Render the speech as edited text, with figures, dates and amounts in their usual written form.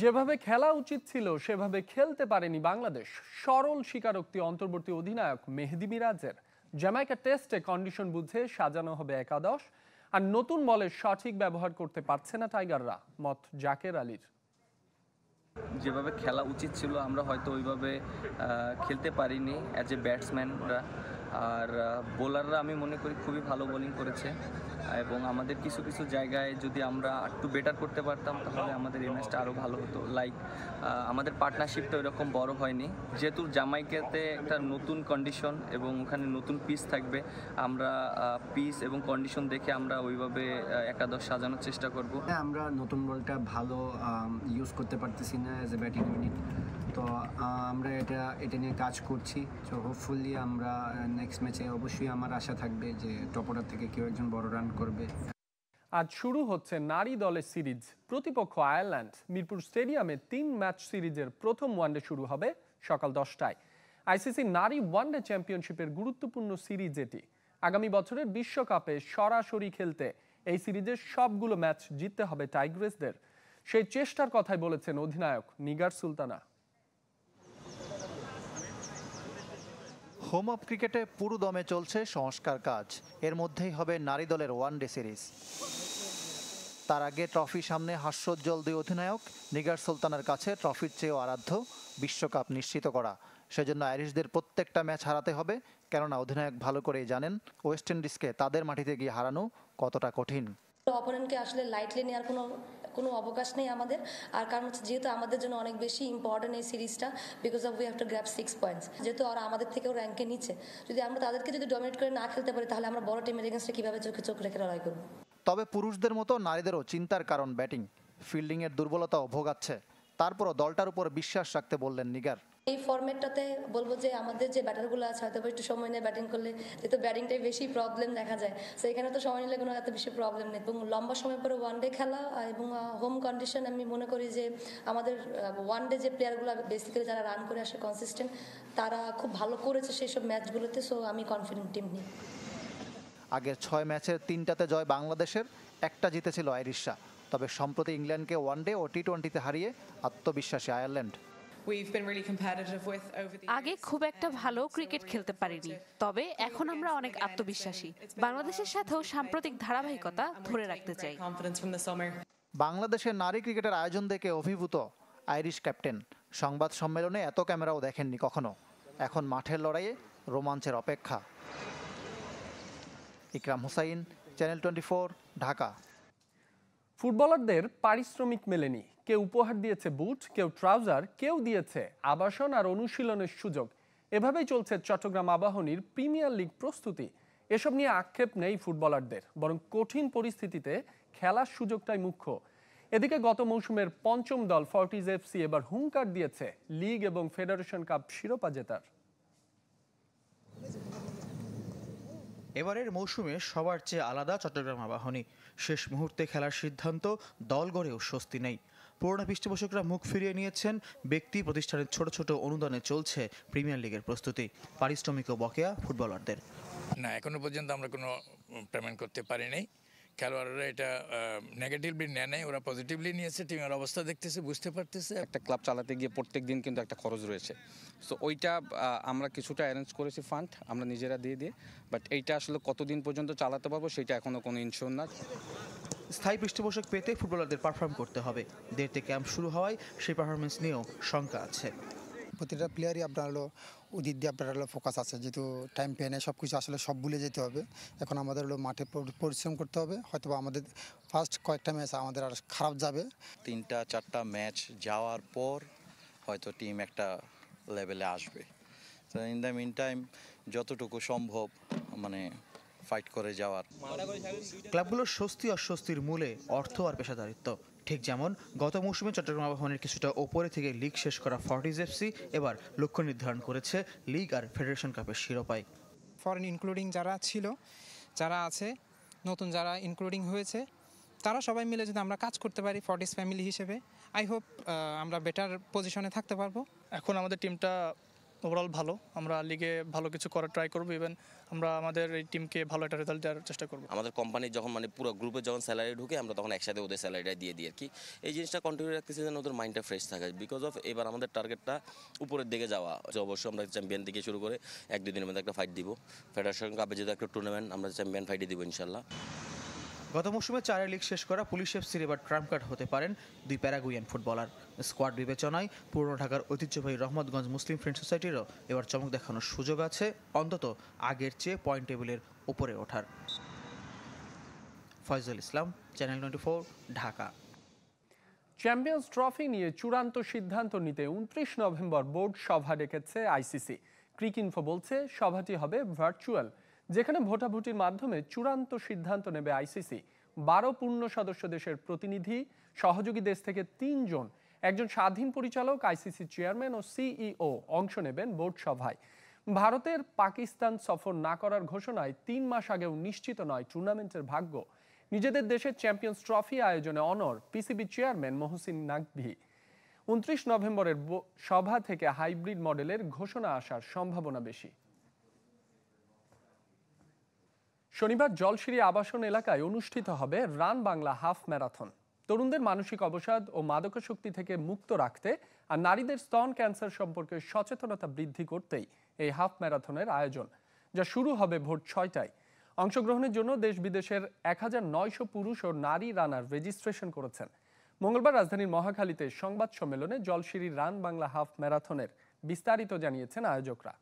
যেভাবে খেলা উচিত ছিল সেভাবে খেলতে পারেনি বাংলাদেশ। সরল স্বীকারোক্তি অন্তর্বর্তী অধিনায়ক মেহেদী মিরাজের। জ্যামাইকা টেস্টে কন্ডিশন বুঝে সাজানো হবে একাদশ, আর নতুন বলের সঠিক ব্যবহার করতে পারছে না টাইগাররা, মত জাকের আলীর। যেভাবে খেলা উচিত ছিল আমরা হয়তো ওইভাবে খেলতে পারিনি অ্যাজ এ ব্যাটসম্যানরা। আর বোলাররা আমি মনে করি খুবই ভালো বোলিং করেছে, এবং আমাদের কিছু কিছু জায়গায় যদি আমরা একটু বেটার করতে পারতাম তাহলে আমাদের এই ম্যাচটা আরও ভালো হতো। লাইক আমাদের পার্টনারশিপটা ওইরকম বড় হয়নি, যেহেতু জামাইকাতে একটা নতুন কন্ডিশন এবং ওখানে নতুন পিচ থাকবে। আমরা পিচ এবং কন্ডিশন দেখে আমরা ওইভাবে একাদশ সাজানোর চেষ্টা করব। আমরা নতুন বলটা ভালো ইউজ করতে পারতেছি না অ্যাজ এ ব্যাটিং ইউনিট, তো আমরা এটা নিয়ে কাজ করছি। তো হোপফুলি আমরা নেক্সট ম্যাচে অবশ্যই আমার আশা থাকবে যে টপ অর্ডার থেকে কেউ একজন বড় রান করবে। আজ শুরু হচ্ছে নারী দলের সিরিজ। প্রতিপক্ষ আয়ারল্যান্ড। মিরপুর স্টেডিয়ামে 3 ম্যাচ সিরিজের প্রথম ওয়ানডে শুরু হবে সকাল 10টায়। আইসিসি নারী ওয়ানডে চ্যাম্পিয়নশিপের গুরুত্বপূর্ণ সিরিজ এটি। আগামী বছরের বিশ্বকাপে সরাসরি খেলতে এই সিরিজের সবগুলো ম্যাচ জিততে হবে টাইগ্রেসদের। সেই চেষ্টার কথাই বলেছেন অধিনায়ক নিগার সুলতানা। হোম অফ ক্রিকেটে পুরো দমে চলছে সংস্কার কাজ। এর মধ্যেই হবে নারী দলের ওয়ানডে সিরিজ। তার আগে ট্রফি সামনে হাস্যোজ্জ্বল দুই অধিনায়ক। নিগার সুলতানার কাছে ট্রফির চেয়েও আরাধ্য বিশ্বকাপ নিশ্চিত করা। সেজন্য আইরিশদের প্রত্যেকটা ম্যাচ হারাতে হবে, কেননা অধিনায়ক ভালো করেই জানেন ওয়েস্ট ইন্ডিজকে তাদের মাটিতে গিয়ে হারানো কতটা কঠিন। অপোনেন্টকে আসলে লাইটলি নেওয়ার কোনো অবকাশ নেই আমাদের। আর কারণ হচ্ছে যেহেতু আমাদের জন্য অনেক বেশি ইম্পর্টেন্ট এই সিরিজটা, because of we have to grab 6 points. যেহেতু ওরা আমাদের থেকেও র্যাঙ্কে নিচে, যদি আমরা তাদেরকে যদি ডমিনেট করে না খেলতে পারি তাহলে আমরা বড় টিমের এগেন্স্টে কীভাবে চোখে চোখ রেখে লড়াই করবো। তবে পুরুষদের মতো নারীদেরও চিন্তার কারণ ব্যাটিং। ফিল্ডিংয়ের দুর্বলতাও ভোগাচ্ছে। তারপরও দলটার উপর বিশ্বাস রাখতে বললেন নিগার। এই ফরম্যাটটাতে বলবো যে আমাদের যে ব্যাটারগুলো আছে হয়তো একটু সময় নিয়ে ব্যাটিং করলে, যেহেতু ব্যাটিংটাই বেশি প্রবলেম দেখা যায়, তো এখানে তো সময় নিলে কোনো এত বেশি প্রবলেম নেই। এবং লম্বা সময় পরে ওয়ানডে খেলা এবং হোম কন্ডিশন, আমি মনে করি যে আমাদের ওয়ানডে যে প্লেয়ারগুলো বেসিক্যালি যারা রান করে আসে কনসিস্টেন্ট, তারা খুব ভালো করেছে সেই সব ম্যাচগুলোতে। সো আমি কনফিডেন্ট টিম নিই। আগের 6 ম্যাচের 3টাতে জয় বাংলাদেশের, একটা জিতেছিল আইরিশরা। তবে সম্প্রতি ইংল্যান্ডকে ওয়ানডে ও টি-20তে হারিয়ে আত্মবিশ্বাসী আয়ারল্যান্ড। আগে খুব একটা ভালো ক্রিকেট খেলতে পারিনি, তবে এখন আমরা অনেক আত্মবিশ্বাসী। বাংলাদেশের সাথেও সাম্প্রতিক ধারাবাহিকতা ধরে রাখতে চাই। বাংলাদেশের নারী ক্রিকেটের আয়োজন দেখে অভিভূত আইরিশ ক্যাপ্টেন। সংবাদ সম্মেলনে এত ক্যামেরাও দেখেননি কখনো। এখন মাঠের লড়াইয়ে রোমাঞ্চের অপেক্ষা। ইকরাম হুসাইন, চ্যানেল 24, ঢাকা। ফুটবলারদের পারিশ্রমিক মেলেনি। কেউ উপহার দিয়েছে বুট, কেউ ট্রাউজার, কেউ দিয়েছে আবাসন আর অনুশীলনের সুযোগ। এভাবেই চলছে চট্টগ্রাম আবাহনীর প্রিমিয়ার লিগ প্রস্তুতি। এসব নিয়ে আক্ষেপ নেই ফুটবলারদের, বরং কঠিন পরিস্থিতিতে খেলার সুযোগটাই মুখ্য। এদিকে গত মৌসুমের 5ম দল ফর্টিজ এফসি এবার হুঙ্কার দিয়েছে লিগ এবং ফেডারেশন কাপ শিরোপা জেতার। এবারের মৌসুমে সবার চেয়ে আলাদা চট্টগ্রাম আবাহনী। শেষ মুহূর্তে খেলার সিদ্ধান্ত, দল গড়েও স্বস্তি নেই। পুরোনো পৃষ্ঠপোষকরা মুখ ফিরিয়ে নিয়েছেন। ব্যক্তি প্রতিষ্ঠানের ছোট ছোট অনুদানে চলছে প্রিমিয়ার লিগের প্রস্তুতি। পারিশ্রমিক ও বকেয়া ফুটবলারদের না, এখনো পর্যন্ত আমরা কোনো পেমেন্ট করতে পারি নাই। খেলোয়াড়রা এটা নেগেটিভলি নেয় নাই, ওরা পজিটিভলি নিয়েছে। টিমের অবস্থা দেখতেছে, বুঝতে পারতেছে। একটা ক্লাব চালাতে গিয়ে প্রত্যেক দিন কিন্তু একটা খরচ রয়েছে। সো ওইটা আমরা কিছুটা অ্যারেঞ্জ করেছি ফান্ড আমরা নিজেরা দিয়ে, বাট এইটা আসলে কতদিন পর্যন্ত চালাতে পারবো সেটা এখনো কোনো ইনশিওর না। স্থায়ী পৃষ্ঠপোষক পেতে ফুটবলারদের পারফর্ম করতে হবে। দেরিতে ক্যাম্প শুরু হওয়ায় সেই পারফরমেন্স নিয়েও শঙ্কা আছে। প্রতিটা প্লেয়ারই আপনার ওদিক দিয়ে আপনার ফোকাস আছে, যেহেতু টাইম পেয়ে নেয়, সব কিছু আসলে সব ভুলে যেতে হবে। এখন আমাদের মাঠে পরিশ্রম করতে হবে। হয়তো আমাদের ফার্স্ট কয়েকটা ম্যাচ আমাদের আর খারাপ যাবে, 3-4টা ম্যাচ যাওয়ার পর হয়তো টিম একটা লেভেলে আসবে। তো ইন দ্য মিন টাইম যতটুকু সম্ভব ফাইট করে যাওয়ার। ক্লাবগুলোর স্বস্তি অস্বস্তির মূলে অর্থ আর পেশাদারিত্ব। ঠিক যেমন গত মৌসুমে চট্টগ্রাম আবাহনীর কিছুটা ওপরে থেকে লিগ শেষ করা ফর্টিজ এফসি এবার লক্ষ্য নির্ধারণ করেছে লিগ আর ফেডারেশন কাপের শিরোপায়। ফরেন ইনক্লুডিং যারা ছিল, যারা আছে, নতুন যারা ইনক্লুডিং হয়েছে, তারা সবাই মিলে যদি আমরা কাজ করতে পারি ফর্টিজ ফ্যামিলি হিসেবে, আই হোপ আমরা বেটার পজিশনে থাকতে পারবো। এখন আমাদের টিমটা ওভারঅল ভালো। আমরা লিগে ভালো কিছু করার ট্রাই করবো, ইভেন আমরা আমাদের এই টিমকে ভালো একটা রেজাল্ট দেওয়ার চেষ্টা করবো। আমাদের কোম্পানির যখন মানে পুরো গ্রুপে যখন স্যালারি ঢুকে আমরা তখন একসাথে ওদের স্যালারিটা দিয়ে দিই আর কি। এই জিনিসটা কন্টিনিউ রাখতেছি যেন ওদের মাইন্ডটা ফ্রেশ থাকে, বিকজ অফ এবার আমাদের টার্গেটটা উপরের দিকে যাওয়া। অবশ্যই আমরা চ্যাম্পিয়ন থেকে শুরু করে 1-2 দিনের মধ্যে একটা ফাইট দিব। ফেডারেশন কাপে যেহেতু একটা টুর্নামেন্ট, আমরা চ্যাম্পিয়ন ফাইটে দিব ইনশাল্লাহ। গত মৌসুমে 4 লিগ শেষ করা পুলিশ এফসির এবার ট্রাম্প কার্ড হতে পারেন 2 প্যারাগুইয়ান ফুটবলার। স্কোয়াড বিবেচনায় পুরনো ঢাকার ঐতিহ্যবাহী রহমতগঞ্জ মুসলিম ফ্রেন্ড সোসাইটিরও এবার চমক দেখানোর সুযোগ আছে, অন্তত আগের চেয়ে পয়েন্ট টেবিলের উপরে ওঠার। ফয়জুল ইসলাম, চ্যানেল 24, ঢাকা। চ্যাম্পিয়ন্স ট্রফি নিয়ে চূড়ান্ত সিদ্ধান্ত নিতে 29 নভেম্বর বোর্ড সভা ডেকেছে আইসিসি। ক্রিকইনফো বলছে সভাটি হবে ভার্চুয়াল, যেখানে ভোটাভুটির মাধ্যমে চূড়ান্ত সিদ্ধান্ত নেবে আইসিসি। 12 পূর্ণ সদস্য দেশের প্রতিনিধি, সহযোগী দেশ থেকে 3 জন, একজন স্বাধীন পরিচালক, আইসিসি চেয়ারম্যান ও সিইও অংশ নেবেন বোর্ড সভায়। ভারতের পাকিস্তান সফর না করার ঘোষণায় 3 মাস আগেও নিশ্চিত নয় টুর্নামেন্টের ভাগ্য। নিজেদের দেশের চ্যাম্পিয়ন্স ট্রফি আয়োজনে অনড় পিসিবি চেয়ারম্যান মহসিন নাকভি। 29 নভেম্বরের সভা থেকে হাইব্রিড মডেলের ঘোষণা আসার সম্ভাবনা বেশি। শনিবার জলশিরি আবাসন এলাকায় অনুষ্ঠিত হবে রান বাংলা হাফ ম্যারাথন। তরুণদের মানসিক অবসাদ ও মাদকাসক্তি থেকে মুক্ত রাখতে আর নারীদের স্তন ক্যান্সার সম্পর্কে সচেতনতা বৃদ্ধি করতেই এই হাফ ম্যারাথনের আয়োজন, যা শুরু হবে ভোর 6টায়। অংশগ্রহণের জন্য দেশ বিদেশের 1900 পুরুষ ও নারী রানার রেজিস্ট্রেশন করেছেন। মঙ্গলবার রাজধানীর মহাখালীতে সংবাদ সম্মেলনে জলশিরি রান বাংলা হাফ ম্যারাথনের বিস্তারিত জানিয়েছেন আয়োজকরা।